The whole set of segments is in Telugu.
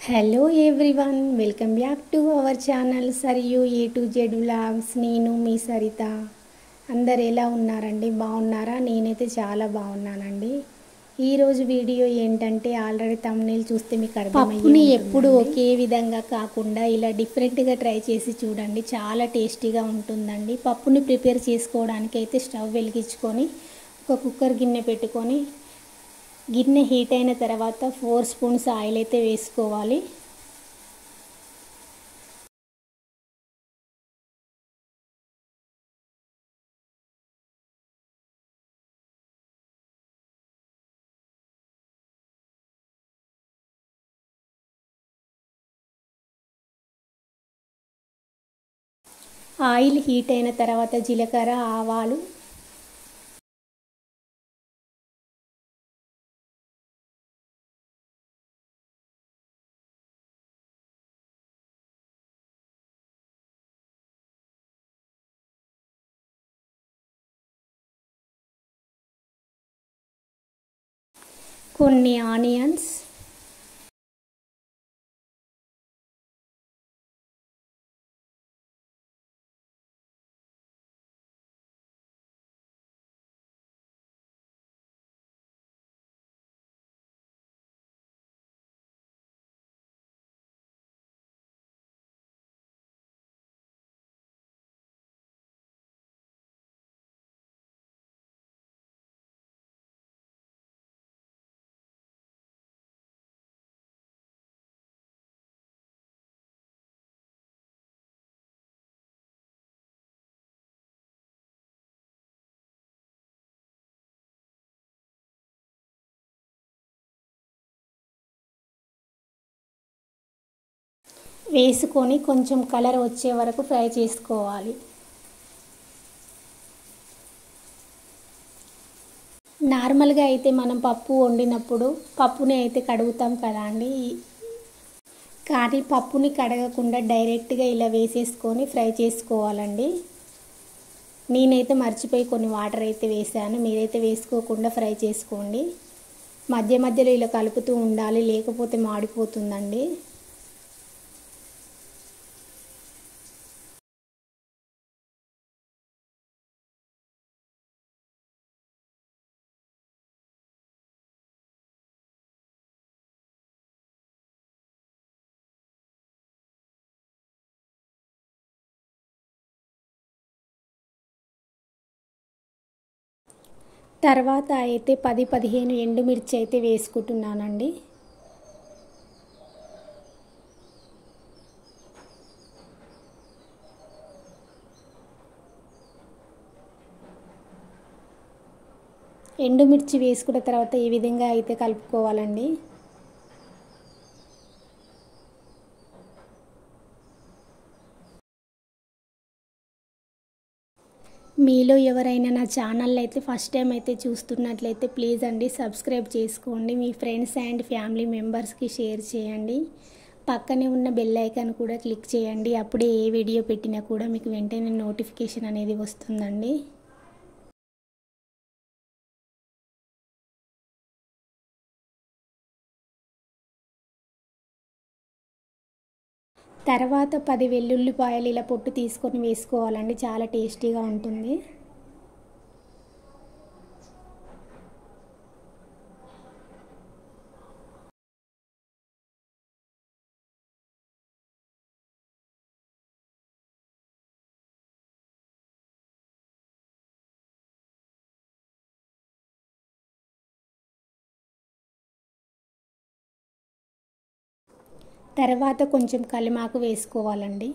Hello everyone, welcome back to our channel Sarayu A to Z vlogs. నేను మీ సరిత. అందరు ఎలా ఉన్నారండి? బాగున్నారా? నేనైతే చాలా బాగున్నానండి. ఈరోజు వీడియో ఏంటంటే ఆల్రెడీ థంబ్నెయిల్ చూస్తే మీకు అర్థమయ్యే ఉంటుంది. ఎప్పుడు ఒకే విధంగా కాకుండా ఇలా డిఫరెంట్గా ట్రై చేసి చూడండి, చాలా టేస్టీగా ఉంటుందండి. పప్పుని ప్రిపేర్ చేసుకోవడానికి అయితే స్టవ్ వెలిగించుకొని ఒక కుక్కర్ గిన్నె పెట్టుకొని గిన్నె హీట్ అయిన తర్వాత 4 స్పూన్స్ ఆయిల్ అయితే వేసుకోవాలి. ఆయిల్ హీట్ అయిన తర్వాత జీలకర్ర, ఆవాలు, కొన్ని ఆనియన్స్, వేసుకొని కొంచెం కలర్ వచ్చే వరకు ఫ్రై చేసుకోవాలి. నార్మల్గా అయితే మనం పప్పు వండినప్పుడు పప్పుని అయితే కడుగుతాం కదా అండి, కానీ పప్పుని కడగకుండా డైరెక్ట్గా ఇలా వేసేసుకొని ఫ్రై చేసుకోవాలండి. నేనైతే మర్చిపోయి కొన్ని వాటర్ అయితే వేసాను, మీరైతే వేసుకోకుండా ఫ్రై చేసుకోండి. మధ్య మధ్యలో ఇలా కలుపుతూ ఉండాలి, లేకపోతే మాడిపోతుందండి. తర్వాత అయితే 10-15 ఎండుమిర్చి అయితే వేసుకుంటున్నానండి. ఎండుమిర్చి వేసుకున్న తర్వాత ఈ విధంగా అయితే కలుపుకోవాలండి. మీలో ఎవరైనా నా ఛానల్ అయితే ఫస్ట్ టైం అయితే చూస్తున్నట్లయితే ప్లీజ్ అండి సబ్స్క్రైబ్ చేసుకోండి. మీ ఫ్రెండ్స్ అండ్ ఫ్యామిలీ మెంబర్స్కి షేర్ చేయండి. పక్కనే ఉన్న బెల్ ఐకాన్ కూడా క్లిక్ చేయండి. అప్పుడే ఏ వీడియో పెట్టినా కూడా మీకు వెంటనే నోటిఫికేషన్ అనేది వస్తుందండి. తర్వాత 10 వెల్లుల్లిపాయలు ఇలా పొట్టు తీసుకొని వేసుకోవాలండి, చాలా టేస్టీగా ఉంటుంది. తర్వాత కొంచెం కలిమాకు వేసుకోవాలండి.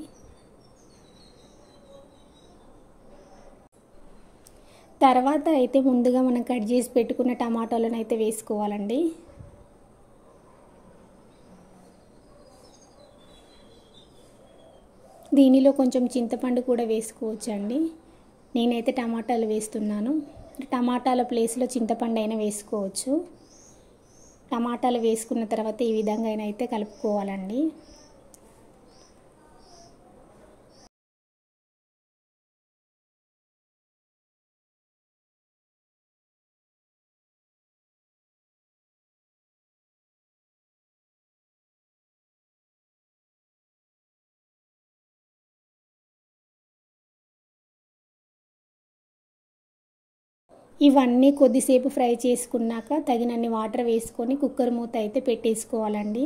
తర్వాత అయితే ముందుగా మనం కట్ చేసి పెట్టుకున్న టమాటాలను అయితే వేసుకోవాలండి. దీనిలో కొంచెం చింతపండు కూడా వేసుకోవచ్చండి. నేనైతే టమాటాలు వేస్తున్నాను. టమాటాల ప్లేస్లో చింతపండు అయినా వేసుకోవచ్చు. టమాటాలు వేసుకున్న తర్వాత ఈ విధంగా అయితే కలుపుకోవాలండి. ఇవన్నీ కొద్దిసేపు ఫ్రై చేసుకున్నాక తగినన్ని వాటర్ వేసుకొని కుక్కర్ మూత అయితే పెట్టేసుకోవాలండి.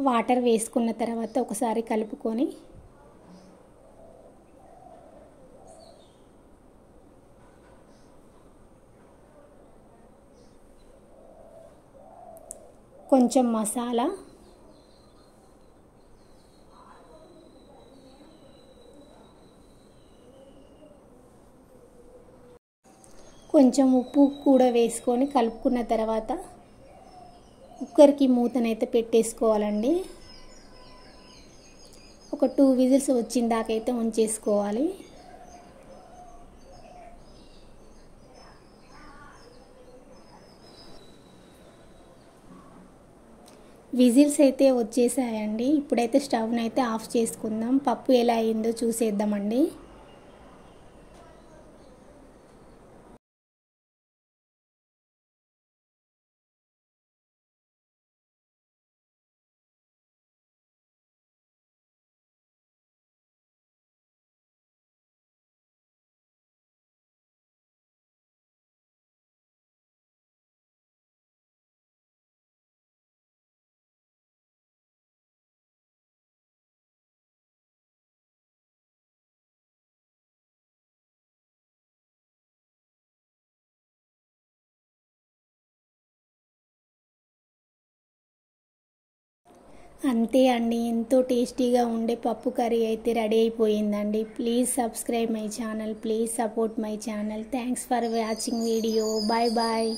వాటర్ వేసుకున్న తర్వాత ఒకసారి కలుపుకొని కొంచెం మసాలా, కొంచెం ఉప్పు కూడా వేసుకొని కలుపుకున్న తర్వాత కుక్కర్కి మూతనైతే పెట్టేసుకోవాలండి. ఒక 2 విజిల్స్ వచ్చిందాకైతే ఉంచేసుకోవాలి. విజిల్స్ అయితే వచ్చేసాయండి. ఇప్పుడైతే స్టవ్ని అయితే ఆఫ్ చేసుకుందాం. పప్పు ఎలా అయిందో చూసేద్దామండి. అంతే అండి, ఎంతో టేస్టీగా ఉండే పప్పు కర్రీ అయితే రెడీ అయిపోయిందండి. Please subscribe my channel, please support my channel. Thanks for watching video. Bye bye.